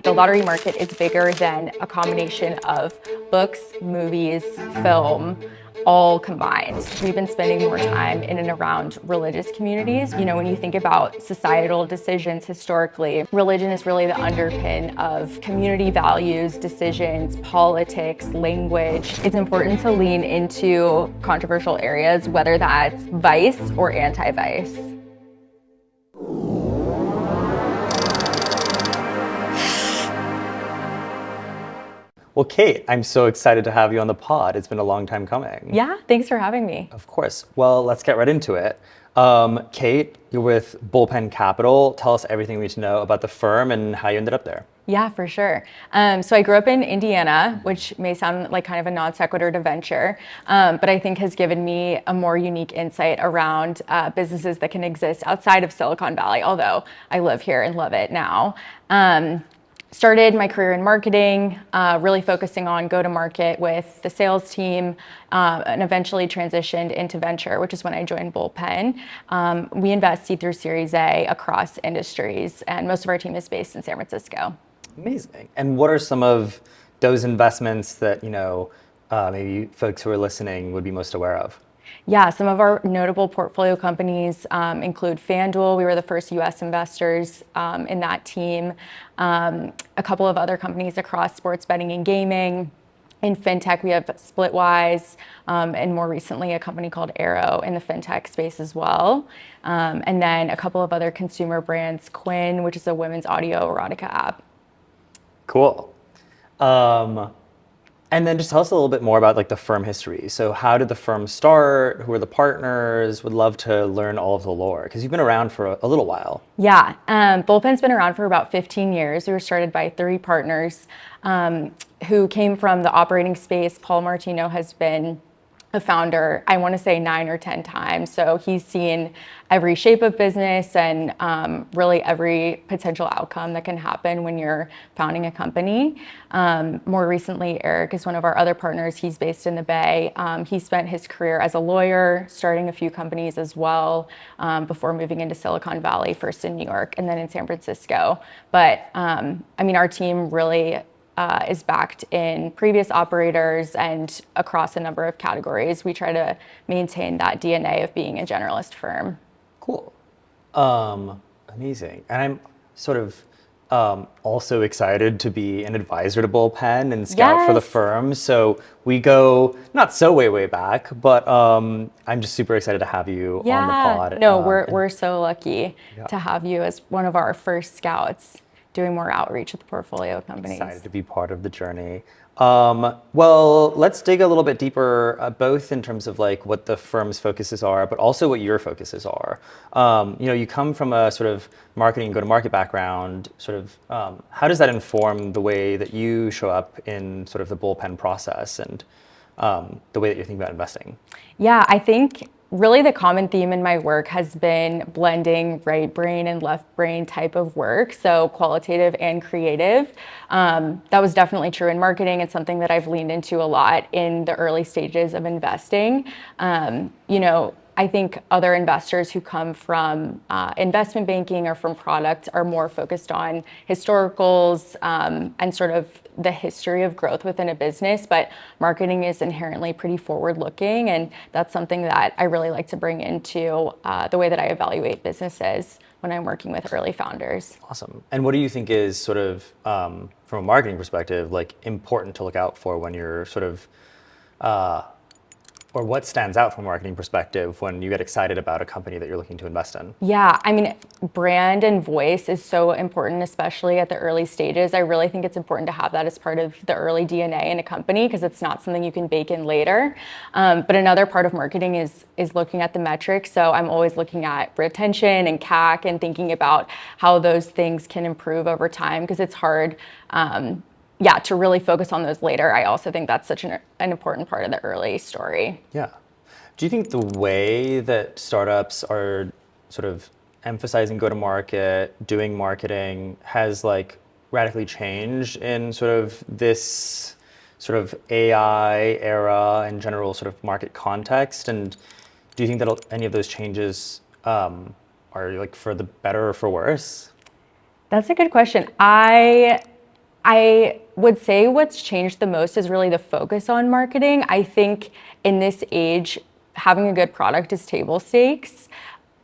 The lottery market is bigger than a combination of books, movies, film, all combined. We've been spending more time in and around religious communities. You know, when you think about societal decisions historically, religion is really the underpin of community values, decisions, politics, language. It's important to lean into controversial areas, whether that's vice or anti-vice. Well, Kate, I'm so excited to have you on the pod. It's been a long time coming. Yeah, thanks for having me. Of course. Well, let's get right into it. Kate, you're with Bullpen Capital. Tell us everything we need to know about the firm and how you ended up there. Yeah, for sure. So I grew up in Indiana, which may sound like kind of a non sequitur to venture, but I think has given me a more unique insight around businesses that can exist outside of Silicon Valley, although I live here and love it now. Started my career in marketing, really focusing on go-to-market with the sales team, and eventually transitioned into venture, which is when I joined Bullpen. We invest seed through Series A across industries, and most of our team is based in San Francisco. Amazing. And what are some of those investments that, maybe folks who are listening would be most aware of? Yeah, some of our notable portfolio companies include FanDuel. We were the first US investors in that team. A couple of other companies across sports betting and gaming. In fintech, we have Splitwise, and more recently, a company called Arrow in the fintech space as well. And then a couple of other consumer brands, Quinn, which is a women's audio erotica app. Cool. And then just tell us a little bit more about the firm history. So how did the firm start? Who are the partners? Would love to learn all of the lore because you've been around for a little while. Yeah, Bullpen's been around for about 15 years. We were started by 3 partners who came from the operating space. Paul Martino has been a founder, I want to say 9 or 10 times. So he's seen every shape of business and really every potential outcome that can happen when you're founding a company. More recently, Eric is one of our other partners. He's based in the Bay. He spent his career as a lawyer, starting a few companies as well, before moving into Silicon Valley, first in New York and then in San Francisco. But our team really is backed in previous operators and across a number of categories. We try to maintain that DNA of being a generalist firm. Cool. Amazing. And I'm sort of also excited to be an advisor to Bullpen and scout for the firm. So we go not so way back, but I'm just super excited to have you on the pod. No, we're so lucky to have you as one of our first scouts, doing more outreach with the portfolio companies. Excited to be part of the journey. Well, let's dig a little bit deeper, both in terms of what the firm's focuses are, but also what your focuses are. You come from a sort of marketing go-to-market background. How does that inform the way that you show up in sort of the Bullpen process and the way that you're thinking about investing? Yeah, I think really the common theme in my work has been blending right brain and left brain type of work, so qualitative and creative. That was definitely true in marketing and something that I've leaned into a lot in the early stages of investing. I think other investors who come from investment banking or from product are more focused on historicals and sort of the history of growth within a business, but marketing is inherently pretty forward-looking, and that's something that I really like to bring into the way that I evaluate businesses when I'm working with early founders. Awesome. And what do you think is sort of, from a marketing perspective, important to look out for when you're sort of or what stands out from a marketing perspective when you get excited about a company that you're looking to invest in? Yeah, brand and voice is so important, especially at the early stages. I really think it's important to have that as part of the early DNA in a company because it's not something you can bake in later. But another part of marketing is looking at the metrics. So I'm always looking at retention and CAC and thinking about how those things can improve over time because it's hard to really focus on those later. I also think that's such an important part of the early story. Yeah. Do you think the way that startups are sort of emphasizing go-to-market, doing marketing has radically changed in sort of this sort of AI era and general sort of market context? And do you think that any of those changes are for the better or for worse? That's a good question. I I would say what's changed the most is really the focus on marketing. I think in this age, having a good product is table stakes.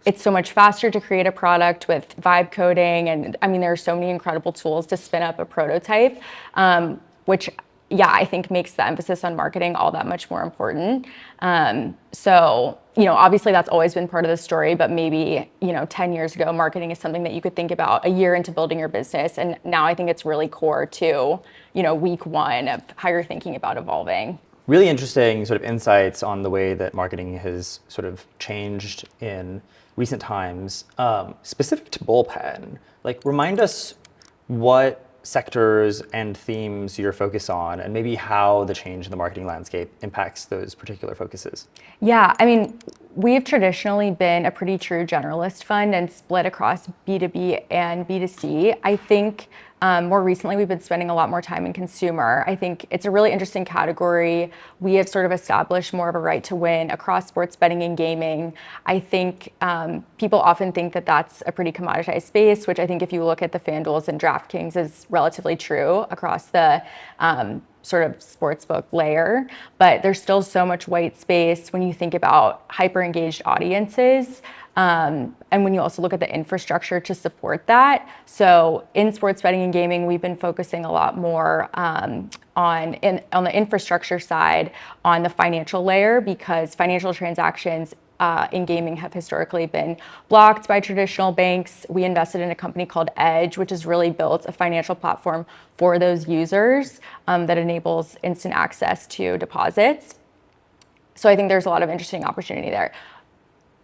It's so much faster to create a product with vibe coding. And I mean, there are so many incredible tools to spin up a prototype, which, yeah, I think makes the emphasis on marketing all that much more important. So, obviously that's always been part of the story, but maybe, 10 years ago, marketing is something that you could think about a year into building your business. And now I think it's really core to, week one of how you're thinking about evolving. Really interesting sort of insights on the way that marketing has sort of changed in recent times. Specific to Bullpen, remind us what sectors and themes you're focused on, and maybe how the change in the marketing landscape impacts those particular focuses. Yeah, I mean, we've traditionally been a pretty true generalist fund and split across B2B and B2C. I think more recently, we've been spending a lot more time in consumer. I think it's a really interesting category. We have sort of established more of a right to win across sports betting and gaming. I think people often think that that's a pretty commoditized space, which I think if you look at the FanDuels and DraftKings is relatively true across the sort of sportsbook layer. But there's still so much white space when you think about hyper-engaged audiences. And when you also look at the infrastructure to support that. So in sports betting and gaming, we've been focusing a lot more on the infrastructure side, on the financial layer, because financial transactions in gaming have historically been blocked by traditional banks. We invested in a company called Edge, which has really built a financial platform for those users that enables instant access to deposits. So I think there's a lot of interesting opportunity there.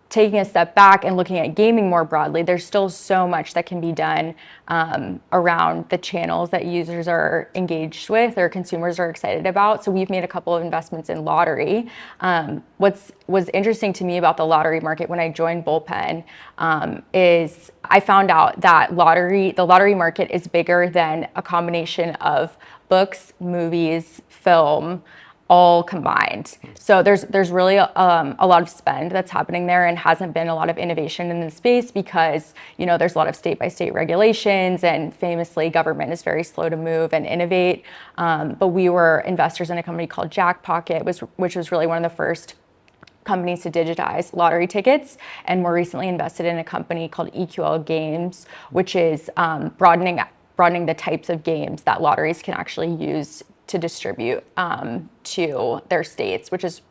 Taking a step back and looking at gaming more broadly, there's still so much that can be done around the channels that users are engaged with or consumers are excited about. So we've made a couple of investments in lottery. Was interesting to me about the lottery market when I joined Bullpen is I found out that the lottery market is bigger than a combination of books, movies, film, all combined. So there's really a lot of spend that's happening there and hasn't been a lot of innovation in the space because, there's a lot of state by state regulations and famously government is very slow to move and innovate. But we were investors in a company called Jackpocket, which was really one of the first companies to digitize lottery tickets, and more recently invested in a company called EQL Games, which is broadening the types of games that lotteries can actually use to distribute to their states, which is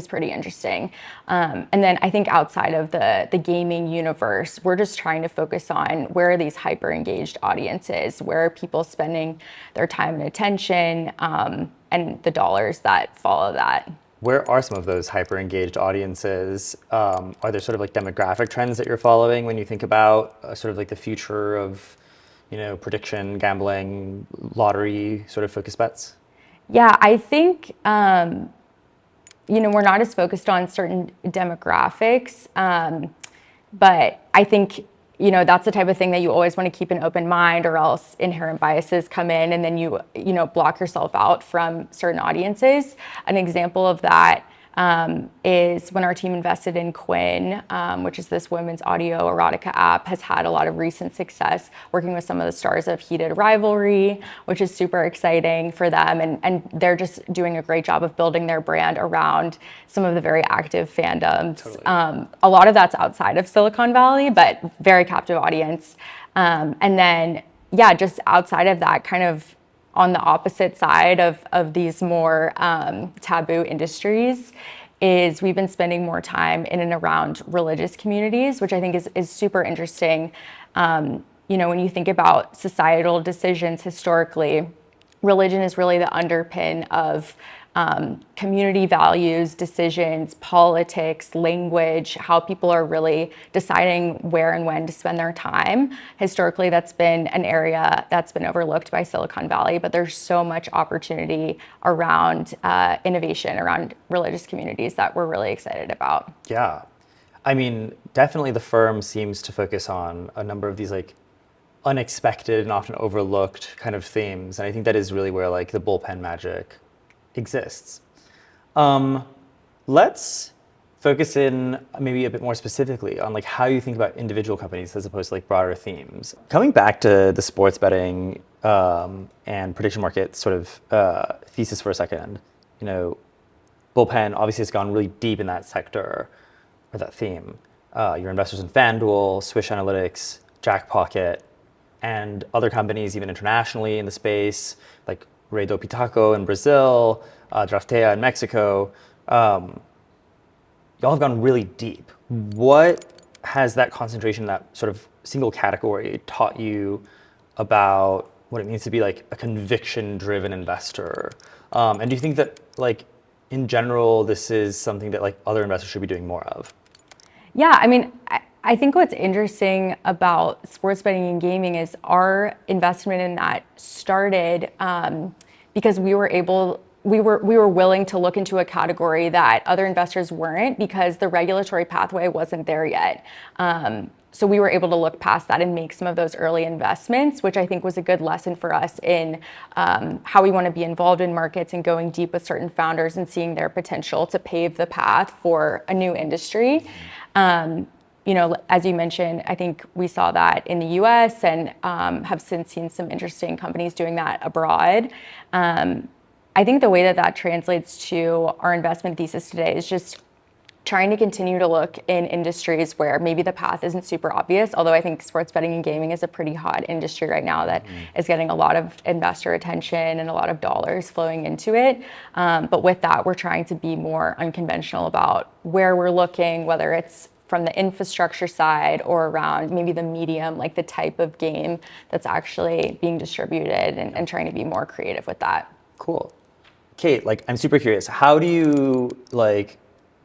pretty interesting. And then I think outside of the gaming universe, we're just trying to focus on where are these hyper engaged audiences, where are people spending their time and attention, and the dollars that follow that. Where are some of those hyper engaged audiences? Are there sort of demographic trends that you're following when you think about sort of the future of prediction, gambling, lottery sort of focus bets? Yeah, I think, we're not as focused on certain demographics, but I think, that's the type of thing that you always want to keep an open mind or else inherent biases come in and then you block yourself out from certain audiences. An example of that is when our team invested in Quinn, which is this women's audio erotica app, has had a lot of recent success working with some of the stars of Heated Rivalry, which is super exciting for them. And they're just doing a great job of building their brand around some of the very active fandoms. Totally. A lot of that's outside of Silicon Valley, but very captive audience. And then, yeah, just outside of that, kind of on the opposite side of these more taboo industries is we've been spending more time in and around religious communities, which I think is super interesting. When you think about societal decisions historically, religion is really the underpin of community values, decisions, politics, language, how people are really deciding where and when to spend their time. Historically, that's been an area that's been overlooked by Silicon Valley, but there's so much opportunity around innovation around religious communities that we're really excited about. Yeah. I mean, definitely the firm seems to focus on a number of these unexpected and often overlooked kind of themes. And I think that is really where the Bullpen magic exists. Let's focus in maybe a bit more specifically on how you think about individual companies as opposed to broader themes. Coming back to the sports betting and prediction market sort of thesis for a second. You know, Bullpen obviously has gone really deep in that sector or that theme. Your investors in FanDuel, Swish Analytics, Jackpocket, and other companies even internationally in the space, like Rei do Pitaco in Brazil, Draftea in Mexico. Y'all have gone really deep. What has that concentration, that sort of single category, taught you about what it means to be like a conviction-driven investor? And do you think that, like, in general, this is something that like other investors should be doing more of? Yeah, I mean, I think what's interesting about sports betting and gaming is our investment in that started because we were willing to look into a category that other investors weren't, because the regulatory pathway wasn't there yet. So we were able to look past that and make some of those early investments, which I think was a good lesson for us in how we want to be involved in markets and going deep with certain founders and seeing their potential to pave the path for a new industry. You know, as you mentioned, I think we saw that in the US and have since seen some interesting companies doing that abroad. I think the way that that translates to our investment thesis today is just trying to continue to look in industries where maybe the path isn't super obvious, although I think sports betting and gaming is a pretty hot industry right now that is getting a lot of investor attention and a lot of dollars flowing into it. But with that, we're trying to be more unconventional about where we're looking, whether it's from the infrastructure side or around maybe the medium, like the type of game that's actually being distributed, and trying to be more creative with that. Cool. Kate, like, I'm super curious. How do you like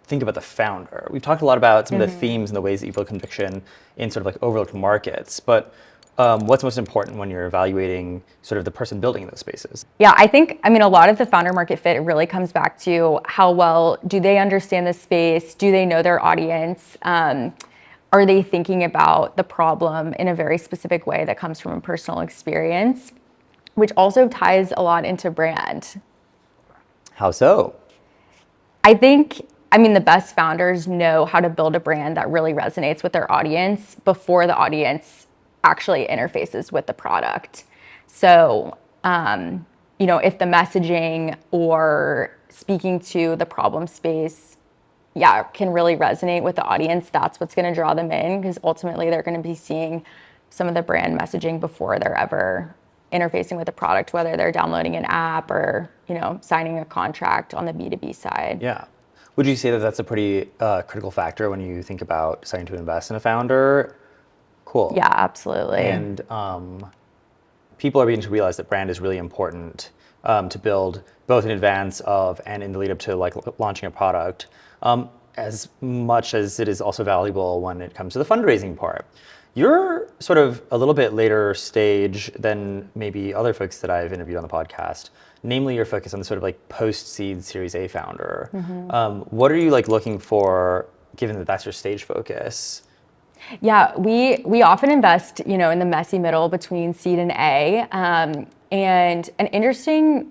think about the founder? We've talked a lot about some of the themes and the ways that you build conviction in sort of like overlooked markets, but what's most important when you're evaluating sort of the person building in those spaces? Yeah, I mean, a lot of the founder market fit, it really comes back to how well do they understand the space? Do they know their audience? Are they thinking about the problem in a very specific way that comes from a personal experience, which also ties a lot into brand? How so? I mean, the best founders know how to build a brand that really resonates with their audience before the audience actually interfaces with the product. So, you know, if the messaging or speaking to the problem space, can really resonate with the audience, that's what's going to draw them in, because ultimately they're going to be seeing some of the brand messaging before they're ever interfacing with the product, whether they're downloading an app or, you know, signing a contract on the B2B side. Yeah. Would you say that that's a pretty critical factor when you think about deciding to invest in a founder? Cool. Yeah, absolutely. And people are beginning to realize that brand is really important to build, both in advance of and in the lead up to like launching a product, as much as it is also valuable when it comes to the fundraising part. You're sort of a little bit later stage than maybe other folks that I've interviewed on the podcast. Namely, your focus on the sort of like post-seed Series A founder. What are you like looking for, given that that's your stage focus? Yeah, we often invest, you know, in the messy middle between seed and A. And an interesting,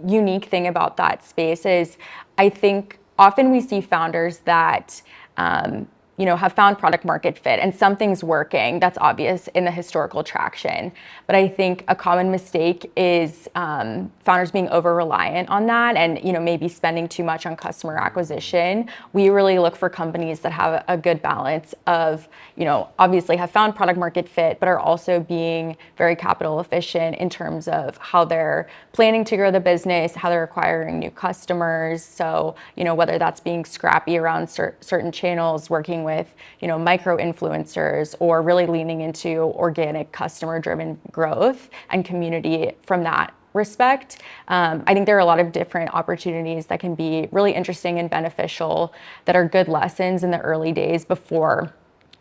unique thing about that space is I think often we see founders that, you know, have found product market fit and something's working. That's obvious in the historical traction. But I think a common mistake is founders being over reliant on that and, you know, maybe spending too much on customer acquisition. We really look for companies that have a good balance of, you know, obviously have found product market fit, but are also being very capital efficient in terms of how they're planning to grow the business, how they're acquiring new customers. So, you know, whether that's being scrappy around certain channels, working with, you know, micro influencers, or really leaning into organic customer driven growth and community from that respect. I think there are a lot of different opportunities that can be really interesting and beneficial that are good lessons in the early days before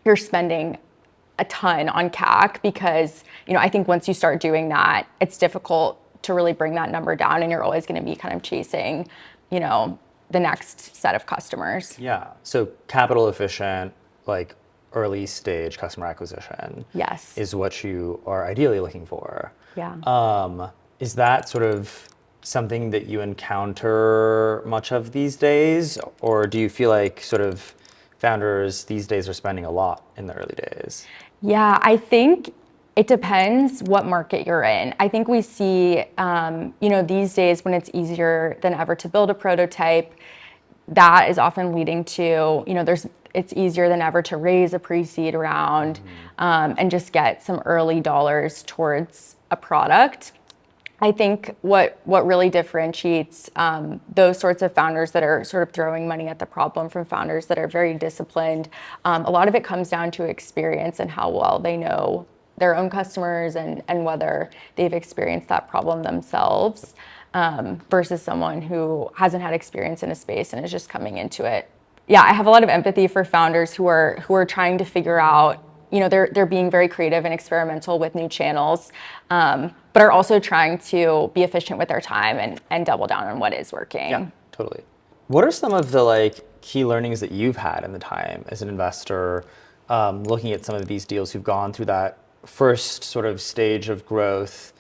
you're spending a ton on CAC, because, you know, I think once you start doing that, it's difficult to really bring that number down, and you're always going to be kind of chasing, you know, the next set of customers. Yeah. So capital efficient, like early stage customer acquisition. Yes. Is what you are ideally looking for. Yeah. Is that sort of something that you encounter much of these days, or do you feel like sort of founders these days are spending a lot in the early days? Yeah, I think It depends what market you're in. I think we see, these days when it's easier than ever to build a prototype, that is often leading to, it's easier than ever to raise a pre-seed round and just get some early dollars towards a product. I think what really differentiates those sorts of founders that are sort of throwing money at the problem from founders that are very disciplined, a lot of it comes down to experience and how well they know their own customers and whether they've experienced that problem themselves versus someone who hasn't had experience in a space and is just coming into it. Yeah, I have a lot of empathy for founders who are trying to figure out, they're being very creative and experimental with new channels, but are also trying to be efficient with their time and double down on what is working. Yeah, totally. What are some of the key learnings that you've had in the time as an investor, looking at some of these deals who've gone through that first sort of stage of growth?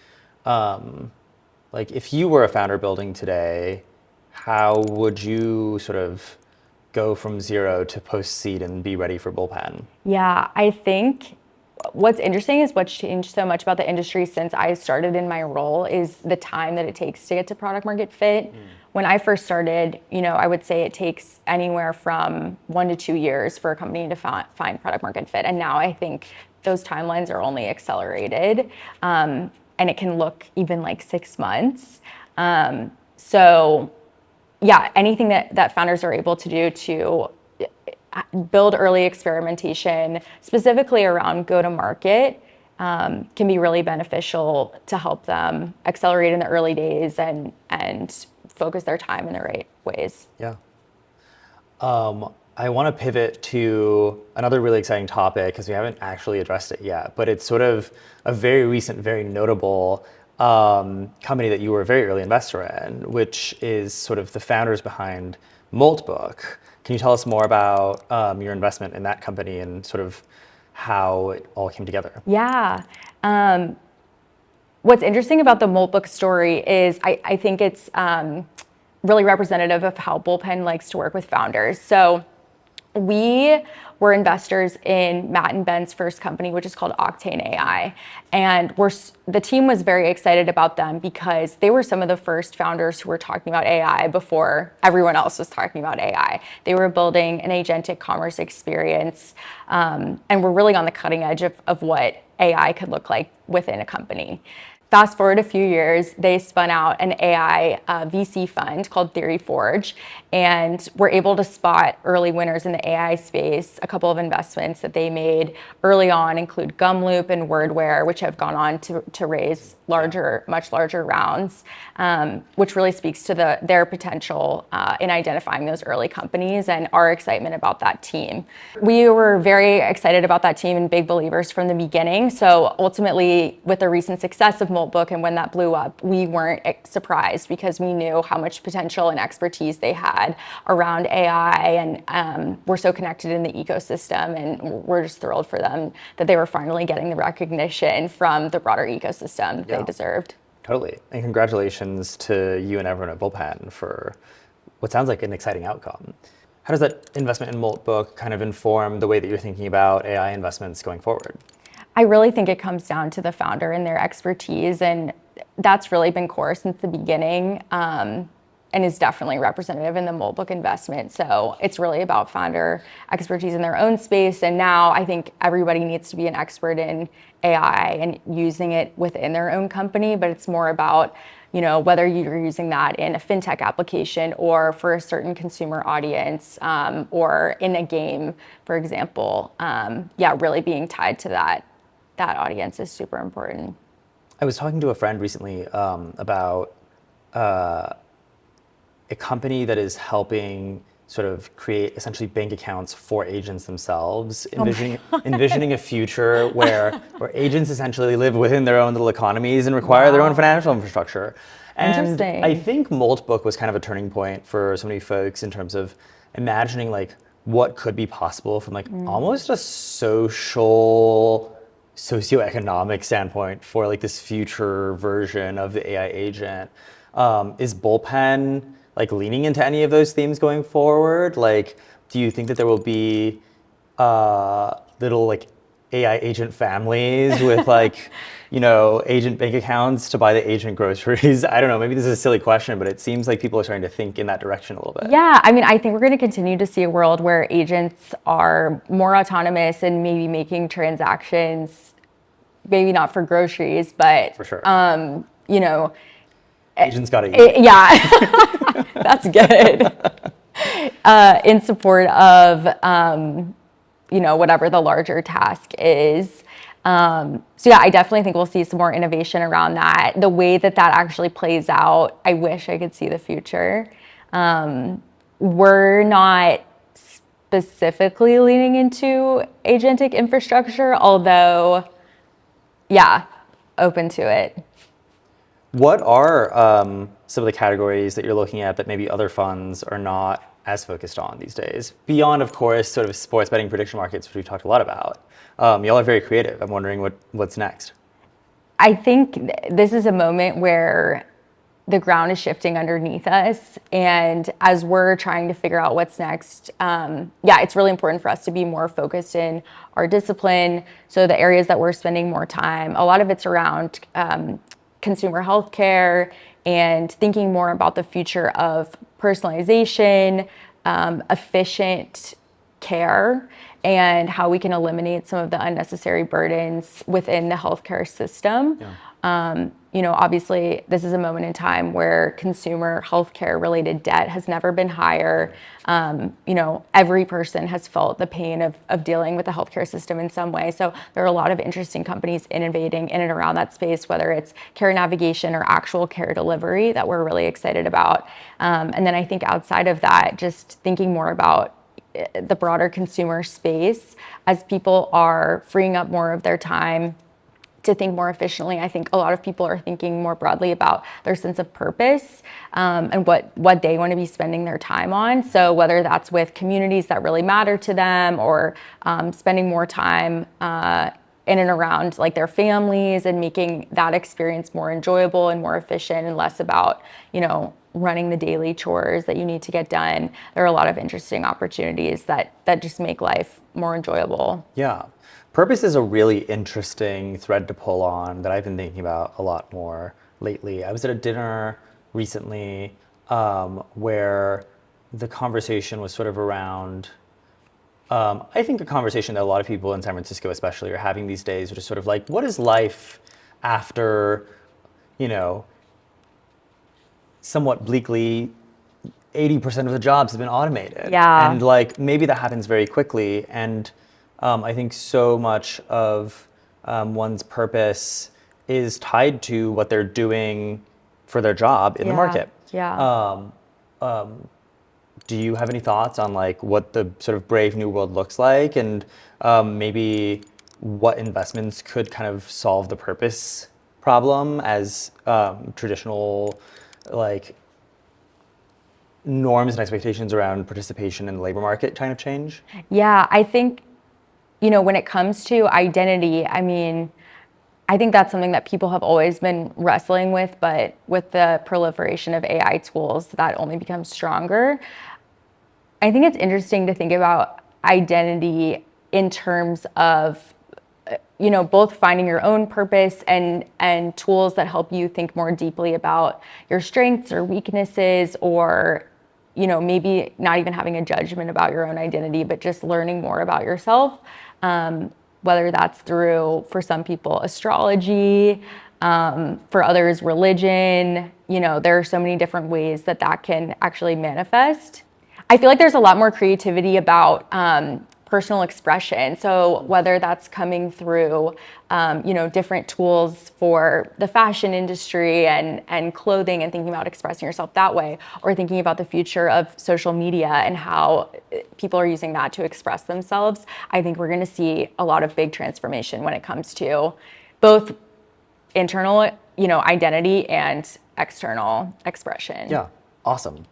If you were a founder building today, how would you sort of go from zero to post-seed and be ready for Bullpen? Yeah, I think what's interesting is what's changed so much about the industry since I started in my role is the time that it takes to get to product market fit. When I first started, I would say it takes anywhere from 1 to 2 years for a company to find product market fit. And now I think those timelines are only accelerated, and it can look even like 6 months. So yeah, anything that founders are able to do to build early experimentation, specifically around go-to-market, can be really beneficial to help them accelerate in the early days and focus their time in the right ways. Yeah. I want to pivot to another really exciting topic because we haven't actually addressed it yet, but it's sort of a very recent, very notable company that you were a very early investor in, which is sort of the founders behind Moltbook. Can you tell us more about your investment in that company and sort of how it all came together? Yeah. What's interesting about the Moltbook story is I think it's really representative of how Bullpen likes to work with founders. So we were investors in Matt and Ben's first company, which is called Octane AI. And the team was very excited about them because they were some of the first founders who were talking about AI before everyone else was talking about AI. They were building an agentic commerce experience and were really on the cutting edge of what AI could look like within a company. Fast forward a few years, they spun out an AI VC fund called Theory Forge, and were able to spot early winners in the AI space. A couple of investments that they made early on include Gumloop and Wordware, which have gone on to raise much larger rounds, which really speaks to their potential in identifying those early companies and our excitement about that team. We were very excited about that team and big believers from the beginning. So ultimately, with the recent success of Moltbook and when that blew up, we weren't surprised because we knew how much potential and expertise they had around AI, and we're so connected in the ecosystem, and we're just thrilled for them that they were finally getting the recognition from the broader ecosystem they deserved. Totally. And congratulations to you and everyone at Bullpen for what sounds like an exciting outcome. How does that investment in Moltbook kind of inform the way that you're thinking about AI investments going forward? I really think it comes down to the founder and their expertise, and that's really been core since the beginning, and is definitely representative in the Moltbook investment. So it's really about founder expertise in their own space, and now I think everybody needs to be an expert in AI and using it within their own company, but it's more about whether you're using that in a fintech application or for a certain consumer audience, or in a game, for example. Really being tied to that audience is super important. I was talking to a friend recently about a company that is helping sort of create essentially bank accounts for agents themselves, envisioning a future where agents essentially live within their own little economies and require their own financial infrastructure. And I think Moltbook was kind of a turning point for so many folks in terms of imagining what could be possible from almost a socioeconomic standpoint for this future version of the AI agent. Is Bullpen leaning into any of those themes going forward? Do you think that there will be little AI agent families with like, agent bank accounts to buy the agent groceries? I don't know, maybe this is a silly question, but it seems like people are starting to think in that direction a little bit. Yeah, I mean, I think we're going to continue to see a world where agents are more autonomous and maybe making transactions, maybe not for groceries, but For sure. Agents got to eat. Yeah, that's good. In support of, whatever the larger task is. So yeah, I definitely think we'll see some more innovation around that. The way that actually plays out, I wish I could see the future. We're not specifically leaning into agentic infrastructure, although, yeah, open to it. What are some of the categories that you're looking at that maybe other funds are not as focused on these days? Beyond, of course, sort of sports betting prediction markets, which we've talked a lot about. Y'all are very creative. I'm wondering what's next. I think this is a moment where the ground is shifting underneath us. And as we're trying to figure out what's next, it's really important for us to be more focused in our discipline. So the areas that we're spending more time, a lot of it's around consumer healthcare and thinking more about the future of personalization, efficient care, and how we can eliminate some of the unnecessary burdens within the healthcare system. Yeah. Obviously, this is a moment in time where consumer healthcare related debt has never been higher. Every person has felt the pain of dealing with the healthcare system in some way. So there are a lot of interesting companies innovating in and around that space, whether it's care navigation or actual care delivery, that we're really excited about. And then I think outside of that, just thinking more about the broader consumer space as people are freeing up more of their time to think more efficiently. I think a lot of people are thinking more broadly about their sense of purpose and what they want to be spending their time on. So whether that's with communities that really matter to them or spending more time in and around like their families and making that experience more enjoyable and more efficient and less about, running the daily chores that you need to get done. There are a lot of interesting opportunities that just make life more enjoyable. Yeah. Purpose is a really interesting thread to pull on that I've been thinking about a lot more lately. I was at a dinner recently where the conversation was sort of around, I think a conversation that a lot of people in San Francisco especially are having these days, which is sort of like, what is life after, somewhat bleakly, 80% of the jobs have been automated. Yeah. And like maybe that happens very quickly. And I think so much of one's purpose is tied to what they're doing for their job in the market. Yeah. Do you have any thoughts on like what the sort of brave new world looks like and maybe what investments could kind of solve the purpose problem as traditional like norms and expectations around participation in the labor market kind of change? Yeah, I think, when it comes to identity, I mean, I think that's something that people have always been wrestling with, but with the proliferation of AI tools, that only becomes stronger. I think it's interesting to think about identity in terms of both finding your own purpose and tools that help you think more deeply about your strengths or weaknesses or, maybe not even having a judgment about your own identity, but just learning more about yourself. Whether that's through, for some people, astrology, for others, religion, there are so many different ways that can actually manifest. I feel like there's a lot more creativity about personal expression. So whether that's coming through, different tools for the fashion industry and clothing and thinking about expressing yourself that way, or thinking about the future of social media and how people are using that to express themselves, I think we're going to see a lot of big transformation when it comes to both internal, identity and external expression. Yeah, awesome.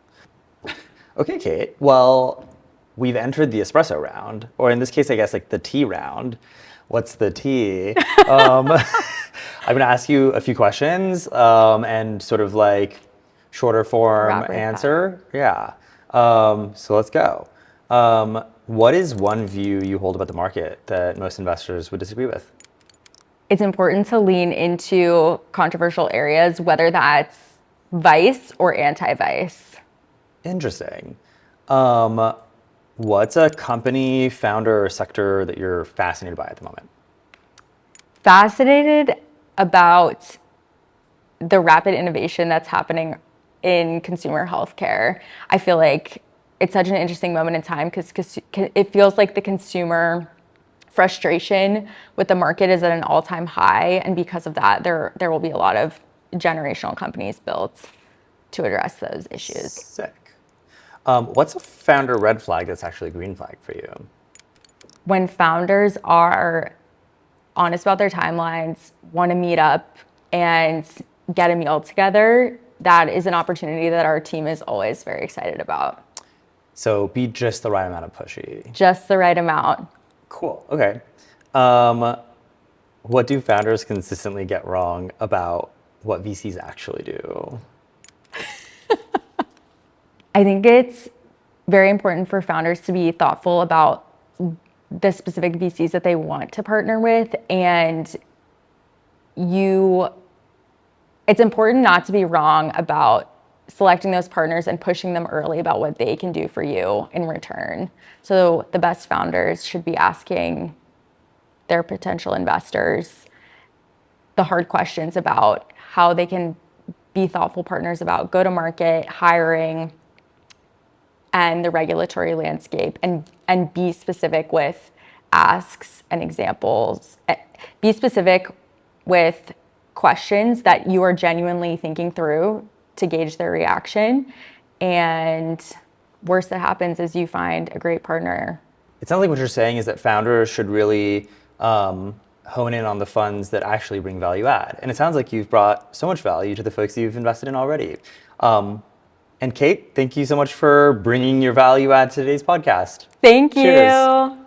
Okay, Kate. Well, we've entered the espresso round, or in this case, I guess like the tea round. What's the tea? I'm going to ask you a few questions and sort of like shorter form Rapid answer. Yeah. So let's go. What is one view you hold about the market that most investors would disagree with? It's important to lean into controversial areas, whether that's vice or anti-vice. Interesting. What's a company, founder, or sector that you're fascinated by at the moment? Fascinated about the rapid innovation that's happening in consumer healthcare. I feel like it's such an interesting moment in time because it feels like the consumer frustration with the market is at an all-time high, and because of that, there will be a lot of generational companies built to address those issues. Sick. What's a founder red flag that's actually a green flag for you? When founders are honest about their timelines, want to meet up and get a meal together, that is an opportunity that our team is always very excited about. So be just the right amount of pushy. Just the right amount. Cool. Okay. What do founders consistently get wrong about what VCs actually do? I think it's very important for founders to be thoughtful about the specific VCs that they want to partner with, and it's important not to be wrong about selecting those partners and pushing them early about what they can do for you in return. So the best founders should be asking their potential investors the hard questions about how they can be thoughtful partners about go-to-market, hiring, and the regulatory landscape, and be specific with asks and examples. Be specific with questions that you are genuinely thinking through to gauge their reaction. And worst that happens is you find a great partner. It sounds like what you're saying is that founders should really hone in on the funds that actually bring value add. And it sounds like you've brought so much value to the folks that you've invested in already. And Kate, thank you so much for bringing your value add to today's podcast. Thank you. Cheers.